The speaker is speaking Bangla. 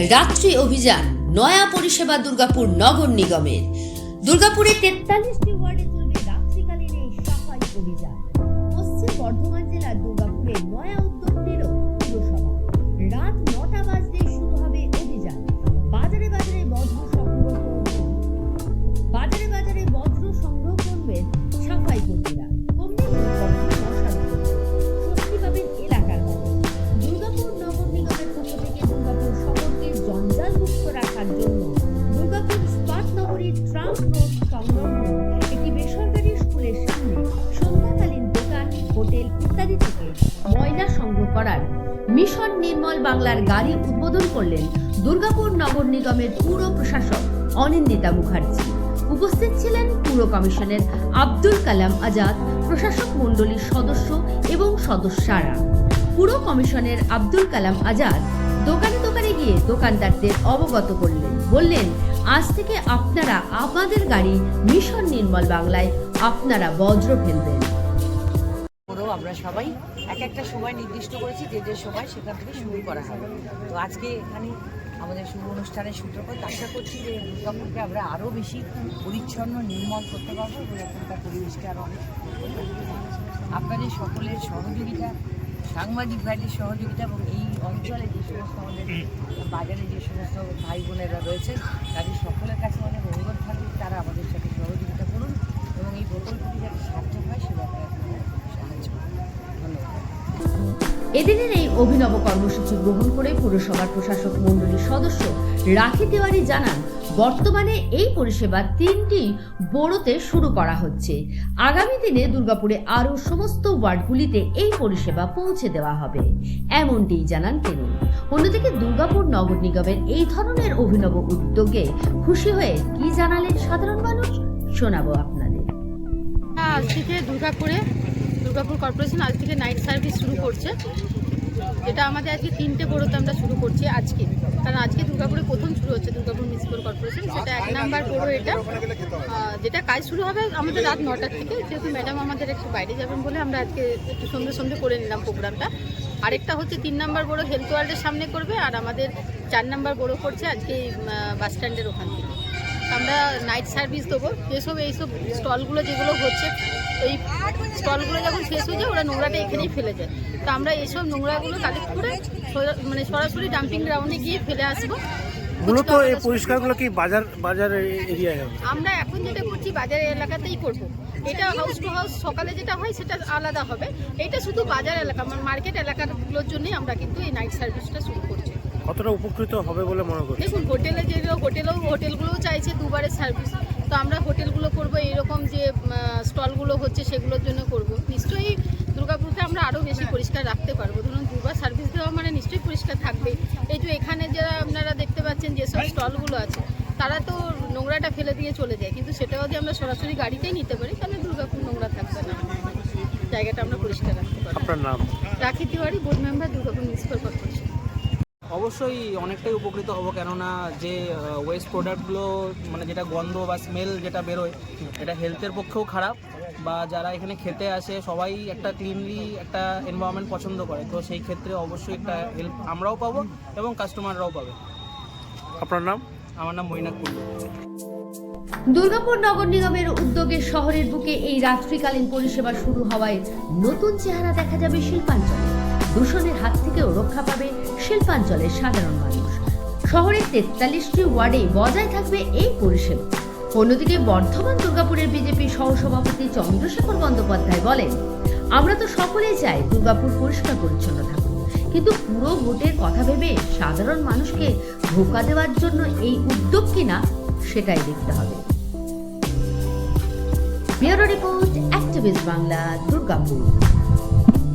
রাত্রি অভিযান নয়া পরিষেবা দুর্গাপুর নগর নিগমের। দুর্গাপুরে 43টি ওয়ার্ডে চলবে রাত্রিকালীন এই সাফাই অভিযান। পশ্চিম বর্ধমান জেলার দুর্গাপুরে নয়া উদ্যোগ নিল পুরসভা। রাত 9টা বাজতে শুরু হবে অভিযান। বাজারে বাজারে বজ্র সংগ্রহ করবেন সাফাই কর্মীরা। কমবে স্বস্তি পাবেন এলাকার মানুষ। দুর্গাপুর নগর নিগমের পক্ষ থেকে দুর্গাপুর শহরকে জঞ্জাল মুক্ত রাখার জন্য দুর্গাপুর স্মার্ট নগরীর ট্রাম্প রোড সংলগ্ন একটি বেসরকারি স্কুলের সামনে সন্ধ্যাকালীন দোকান, হোটেল ইত্যাদি থেকে ময়লা সংগ্রহ করার মিশন নির্মল বাংলার গাড়ি উদ্বোধন করলেন দুর্গাপুর নগর নিগমের পুর প্রশাসক অনিন্দিতা মুখার্জি। উপস্থিত ছিলেন পুর কমিশনের আব্দুল কালাম আজাদ, প্রশাসক মণ্ডলীর সদস্য এবং সদস্যরা। পুর কমিশনের আব্দুল কালাম আজাদ দোকানে দোকানে গিয়ে দোকানদারদের অবগত করলেন, বললেন আজ থেকে আপনারা আমাদের গাড়ি মিশন নির্মল বাংলায় আপনারা বজ্র ফেলবেন। আমরা সবাই এক একটা সময় নির্দিষ্ট করেছি, যে সময় সেখান থেকে শুরু করা হবে। তো আজকে এখানে আমাদের শুভ অনুষ্ঠানের সূত্রপাত। আশা করছি যে দুর্গাপুরকে আমরা আরও বেশি পরিচ্ছন্ন নির্মল করতে পারবো এবং এখানকার পরিবেশকে আরও অনেক। আপনাদের সকলের সহযোগিতা, সাংবাদিক ভাইদের সহযোগিতা এবং এই অঞ্চলে যে সমস্ত আমাদের বাজারে যে সমস্ত ভাই বোনেরা রয়েছেন তাদের সকলের কাছে অনেক অনুরোধ থাকবে তারা আমাদের সাথে সহযোগিতা করুন এবং এই প্রকল্পটি যাতে সার্থক হয় সে ব্যাপারে আপনারা সাহায্য করুন। ধন্যবাদ। এদিনের এই অভিনব কর্মসূচি গ্রহণ করে পুরসভার প্রশাসক মণ্ডলীর সদস্য রাখি তেওয়ারি জানান, বর্তমানে এই পরিষেবা 3টি বোরোতে শুরু করা হচ্ছে। আগামী দিনে দুর্গাপুরে আরও সমস্ত ওয়ার্ডগুলিতে এই পরিষেবা পৌঁছে দেওয়া হবে, এমনটি জানান তিনি। অন্যদিকে দুর্গাপুর নগর নিগমের এই ধরনের অভিনব উদ্যোগে খুশি হয়ে কি জানালেন সাধারণ মানুষ, শোনাবো আপনাদের। আজ থেকে দুর্গাপুর কর্পোরেশন আজ থেকে নাইট সার্ভিস শুরু করছে, যেটা আমাদের আজকে 3টে বোরোতে আমরা শুরু করছি আজকে। কারণ আজকে দুর্গাপুরে প্রথম শুরু হচ্ছে দুর্গাপুর মিউনিসিপ্যাল কর্পোরেশন, সেটা 1 নাম্বার বোরো এটা, যেটা কাজ শুরু হবে আমাদের রাত 9টা থেকে। যেহেতু ম্যাডাম আমাদের একটু বাইরে যাবেন বলে আমরা আজকে একটু সন্ধে করে নিলাম প্রোগ্রামটা। আরেকটা হচ্ছে 3 নাম্বার বোরো হেলথ ওয়ার্ল্ডের সামনে করবে, আর আমাদের 4 নাম্বার বোরো করছে আজকে বাস স্ট্যান্ডের ওখান থেকে। আমরা নাইট সার্ভিস দেবো। এইসব স্টলগুলো যেগুলো হচ্ছে, এই স্টলগুলো যখন শেষ হয়ে যায় ওরা নোংরাটা এখানেই ফেলে যায়। তো আমরা এইসব নোংরাগুলো কালেক্ট করে সরাসরি ডাম্পিং গ্রাউন্ডে গিয়ে ফেলে আসবো। মূলত এই পরিষ্কারগুলো কি বাজার এরিয়ায় হবে? আমরা এখন যেটা করছি বাজার এলাকাতেই করব। এটা হাউস টু হাউস সকালে যেটা হয় সেটা আলাদা হবে, এটা শুধু বাজার এলাকা মার্কেট এলাকাগুলোর জন্যই আমরা কিন্তু এই নাইট সার্ভিসটা শুরু করছি। কতটা উপকৃত হবে বলে মনে করছেন? দেখুন, হোটেলগুলোও চাইছে দুবারের সার্ভিস, তো আমরা হোটেলগুলো করব, এইরকম যে স্টলগুলো হচ্ছে সেগুলোর জন্য করব। নিশ্চয়ই দুর্গাপুরকে আমরা আরও বেশি পরিষ্কার রাখতে পারবো। ধরুন দুবার সার্ভিস দেওয়া মানে নিশ্চয়ই পরিষ্কার থাকবে। এই যে এখানে যারা আপনারা দেখতে পাচ্ছেন যেসব স্টলগুলো আছে তারা তো নোংরাটা ফেলে দিয়ে চলে যায়, কিন্তু সেটাও যদি আমরা সরাসরি গাড়িতেই নিতে পারি তাহলে দুর্গাপুর নোংরা থাকবে না, জায়গাটা আমরা পরিষ্কার রাখতে পারি। আপনার নাম? রাখি Tewari, board member, Durgapur municipal corporation. অবশ্যই অনেকটাই উপকৃত হব, কেননা যে ওয়েস্ট প্রোডাক্টগুলো মানে যেটা গন্ধ বা স্মেল যেটা বেরোয় এটা হেলথের পক্ষেও খারাপ, বা যারা এখানে খেতে আসে সবাই একটা ক্লিনলি একটা এনভায়রনমেন্ট পছন্দ করে, তো সেই ক্ষেত্রে অবশ্যই একটা হেল্প আমরাও পাবো এবং কাস্টমাররাও পাবে। আপনার নাম? আমার নাম মৈনাক কুণ্ডু। দুর্গাপুর নগর নিগমের উদ্যোগে শহরের বুকে এই রাত্রিকালীন পরিষেবা শুরু হওয়ায় নতুন চেহারা দেখা যাবে শিল্পাঞ্চলে। দূষণের হাত থেকেও রক্ষা পাবে শিল্পাঞ্চলের সাধারণ মানুষ। শহরের 43টি ওয়ার্ডে বজায় থাকবে এই পরিষেবা। অন্যদিকে বর্ধমান দুর্গাপুরের বিজেপি সহসভাপতি চন্দ্রশেখর বন্দ্যোপাধ্যায় বলেন, আমরা তো সকলেই চাই দুর্গাপুর পরিষ্কার পরিচ্ছন্ন থাকুক, কিন্তু পুরো ভোটের কথা ভেবে সাধারণ মানুষকে ধোঁকা দেওয়ার জন্য এই উদ্যোগ কিনা সেটাই দেখতে হবে। Bureau report, activist Bangla, Durgapur.